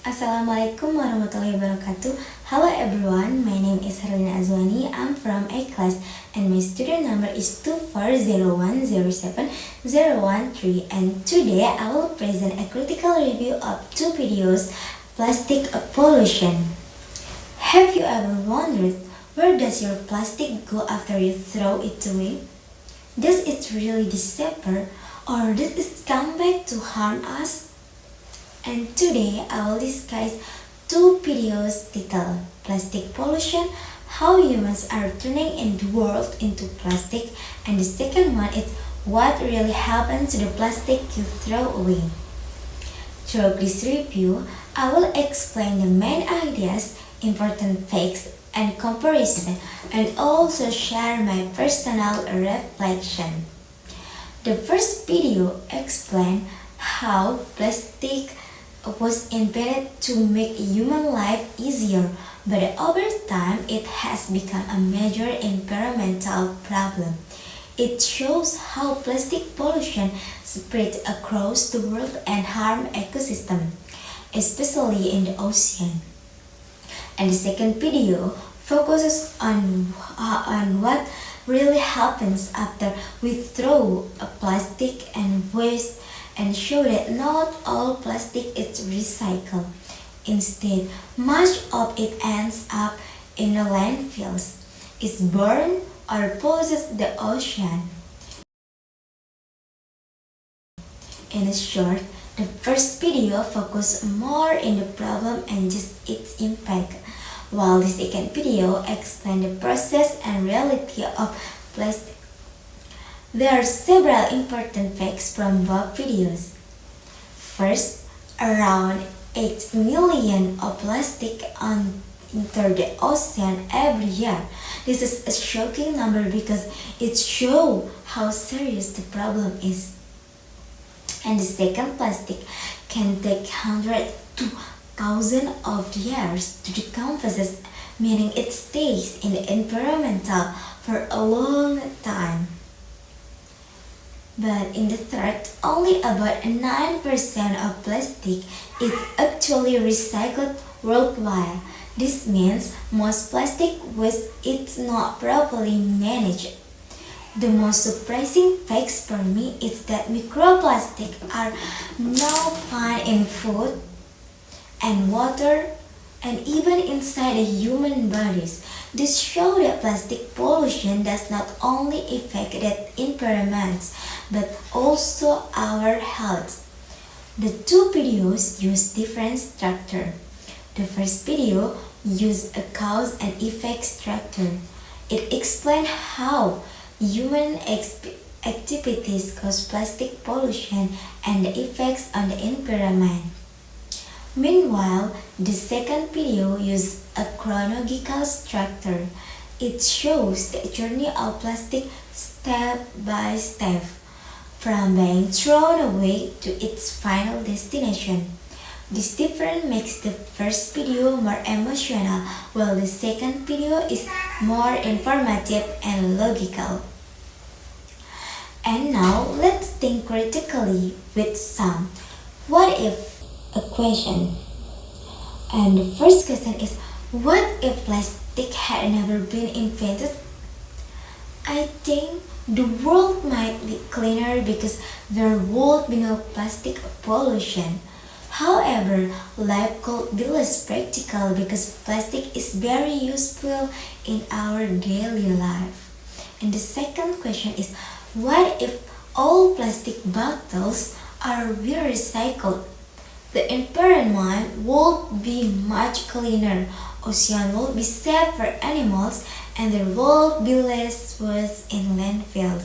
Assalamualaikum warahmatullahi wabarakatuh. Hello everyone, my name is Herlina Azwani. I'm from A class and my student number is 240107013, and today I will present a critical review of two videos, plastic pollution. Have you ever wondered where does your plastic go after you throw it away? Does it really disappear or does it come back to harm us? And today I will discuss two videos titled Plastic Pollution, How Humans Are Turning in the World into Plastic, and the second one is What Really Happens to the Plastic You Throw Away. Through this review, I will explain the main ideas, important facts, and comparison, and also share my personal reflection. The first video explains how plastic was invented to make human life easier, but over time it has become a major environmental problem. It shows how plastic pollution spreads across the world and harms ecosystems, especially in the ocean. And the second video focuses on what really happens after we throw a plastic and waste, and show that not all plastic is recycled. Instead, much of it ends up in the landfills, is burned or pollutes the ocean. In short, the first video focused more on the problem and just its impact, while the second video explained the process and reality of plastic. There are several important facts from both videos. First, around 8 million of plastic enter the ocean every year. This is a shocking number because it shows how serious the problem is. And the second, plastic can take 100 to 1,000 of years to decompose, meaning it stays in the environment for a long time. But in the third, only about 9% of plastic is actually recycled worldwide. This means most plastic waste is not properly managed. The most surprising fact for me is that microplastics are now found in food and water and even inside the human bodies. This shows that plastic pollution does not only affect the environment but also our health. The two videos use different structure. The first video used a cause and effect structure. It explains how human activities cause plastic pollution and the effects on the environment. Meanwhile, the second video uses a chronological structure. It shows the journey of plastic step by step, from being thrown away to its final destination. This difference makes the first video more emotional, while the second video is more informative and logical. And now, let's think critically with some what if a question. And the first question is, what if plastic had never been invented? I think the world might be cleaner because there would be no plastic pollution. However, life could be less practical because plastic is very useful in our daily life. And the second question is, what if all plastic bottles are recycled? The environment would be much cleaner, ocean would be safe for animals, and there would be less waste in landfills.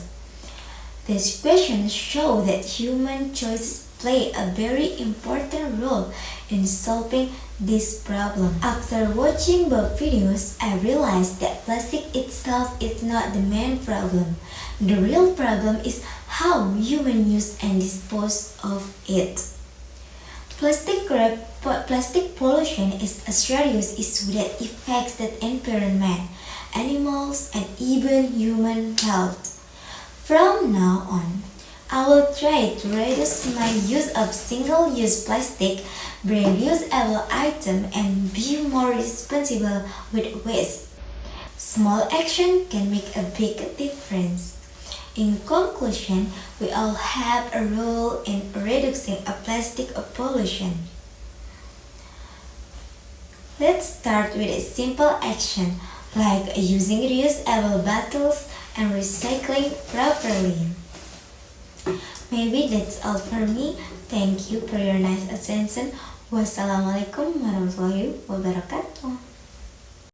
These questions show that human choices play a very important role in solving this problem. After watching both videos, I realized that plastic itself is not the main problem. The real problem is how humans use and dispose of it. Plastic pollution is a serious issue that affects the environment, animals, and even human health. From now on, I will try to reduce my use of single-use plastic, bring reusable items, and be more responsible with waste. Small action can make a big difference. In conclusion, we all have a role in reducing a plastic pollution. Let's start with a simple action like using reusable bottles and recycling properly. Maybe that's all for me. Thank you for your nice attention. Wassalamualaikum warahmatullahi wabarakatuh.